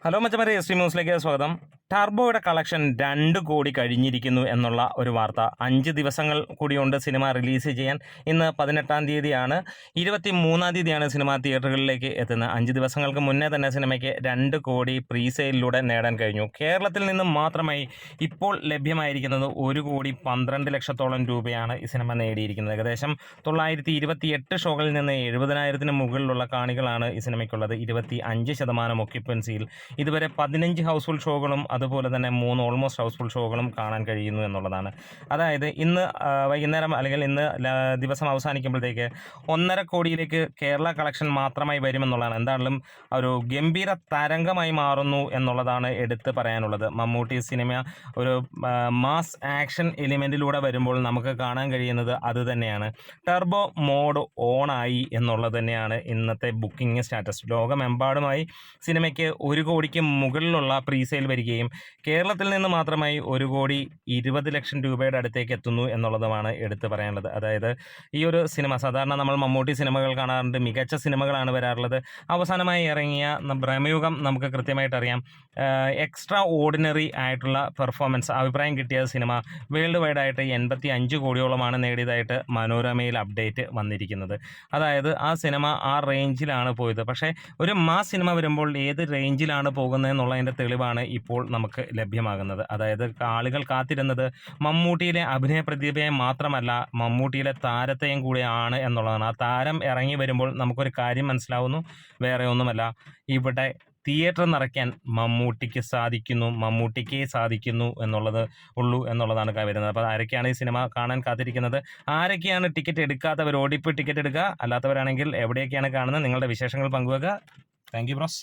Hello മച്ചമാരെ, S T ന്യൂസിലേക്ക് സ്വാഗതം. ടർബോയുടെ collection 2 കോടി കഴിഞ്ഞിരിക്കുന്നു എന്നുള്ള ഒരു വാർത്ത. 5 ദിവസങ്ങൾ കൂടിയുണ്ട് സിനിമ റിലീസ് ചെയ്യാൻ. ഇന്ന് 18-ാം തീയതിയാണ്. 23-ാം തീയതിയാണ് സിനിമ തിയേറ്ററുകളിലേക്ക് എത്തുന്നത്. 5 ദിവസങ്ങൾക്ക് മുന്നേ തന്നെ സിനിമയ്ക്ക് 2 കോടി പ്രീസെയിലൂടെ നേടാൻ കഴിഞ്ഞു. കേരളത്തിൽ നിന്നും മാത്രമായി ഇപ്പോൾ ലഭ്യമായിരിക്കുന്നത് 1 കോടി 12 ലക്ഷത്തോളം രൂപയാണ് ഈ സിനിമ നേടിയിരിക്കുന്നത്. ഏകദേശം 928 ഷോകളിൽ നിന്ന് 70,000-ന് മുകളിലുള്ള കാണികളാണ് ഈ സിനിമയ്ക്കുള്ളത്. 25% ഒക്യുപ്പൻസിയിൽ ഇതുവരെ 15 ഹൗസ്ഫുൾ ഷോകളും അതുപോലെ തന്നെ 3 ഓൾമോസ്റ്റ് ഹൗസ്ഫുൾ ഷോകളും കാണാൻ കഴിയുന്നു എന്നുള്ളതാണ്. അതായത് ഇന്ന് വൈകുന്നേരം അല്ലെങ്കിൽ ഇന്ന് ദിവസം അവസാനിക്കുമ്പോഴത്തേക്ക് 1.5 കോടിയിലേക്ക് കേരള കളക്ഷൻ മാത്രമായി വരുമെന്നുള്ളതാണ്. എന്തായാലും ഒരു ഗംഭീര തരംഗമായി മാറുന്നു എന്നുള്ളതാണ് എടുത്ത് പറയാനുള്ളത്. മമ്മൂട്ടി സിനിമ ഒരു മാസ് ആക്ഷൻ എലിമെൻറ്റിലൂടെ വരുമ്പോൾ നമുക്ക് കാണാൻ കഴിയുന്നത് അത് തന്നെയാണ്. ടർബോ മോഡ് ഓണായി എന്നുള്ളത് തന്നെയാണ് ഇന്നത്തെ ബുക്കിംഗ് സ്റ്റാറ്റസ്. ലോകമെമ്പാടുമായി സിനിമയ്ക്ക് 1 കോടിക്ക് മുകളിലുള്ള പ്രീസെയിൽ വരികയും കേരളത്തിൽ നിന്ന് മാത്രമായി 1 കോടി 20 ലക്ഷം രൂപയുടെ അടുത്തേക്ക് എത്തുന്നു എന്നുള്ളതുമാണ് എടുത്തു പറയാനുള്ളത്. അതായത് ഈ ഒരു സിനിമ സാധാരണ നമ്മൾ മമ്മൂട്ടി സിനിമകൾ കാണാറുണ്ട്, മികച്ച സിനിമകളാണ് വരാറുള്ളത്. അവസാനമായി ഇറങ്ങിയ ഭ്രമയുഗം നമുക്ക് കൃത്യമായിട്ട് അറിയാം. എക്സ്ട്രാ ഓർഡിനറി ആയിട്ടുള്ള പെർഫോമൻസ് അഭിപ്രായം കിട്ടിയ സിനിമ വേൾഡ് വൈഡ് ആയിട്ട് 85 കോടിയോളമാണ് നേടിയതായിട്ട് മനോരമയിൽ അപ്ഡേറ്റ് വന്നിരിക്കുന്നത്. അതായത് ആ സിനിമ ആ റേഞ്ചിലാണ് പോയത്. പക്ഷേ ഒരു മാസ് സിനിമ വരുമ്പോൾ ഏത് റേഞ്ചിലാണ് പോകുന്നതെന്നുള്ളതിൻ്റെ തെളിവാണ് ഇപ്പോൾ നമുക്ക് ലഭ്യമാകുന്നത്. അതായത് ആളുകൾ കാത്തിരുന്നത് മമ്മൂട്ടിയിലെ അഭിനയ പ്രതിഭയെ മാത്രമല്ല, മമ്മൂട്ടിയിലെ താരത്തെയും കൂടിയാണ് എന്നുള്ളതാണ്. ആ താരം ഇറങ്ങി വരുമ്പോൾ നമുക്കൊരു കാര്യം മനസ്സിലാവുന്നു, വേറെ ഒന്നുമല്ല, ഇവിടെ തിയേറ്റർ നിറയ്ക്കാൻ മമ്മൂട്ടിക്ക് സാധിക്കുന്നു എന്നുള്ളതാണ് വരുന്നത്. അപ്പോൾ ആരൊക്കെയാണ് ഈ സിനിമ കാണാൻ കാത്തിരിക്കുന്നത്, ആരൊക്കെയാണ് ടിക്കറ്റ് എടുക്കാത്തവർ ഓടിപ്പോയി ടിക്കറ്റ് എടുക്കുക, അല്ലാത്തവരാണെങ്കിൽ എവിടെയൊക്കെയാണ് കാണുന്നത്, നിങ്ങളുടെ വിശേഷങ്ങൾ പങ്കുവെക്കുക. Thank you bros.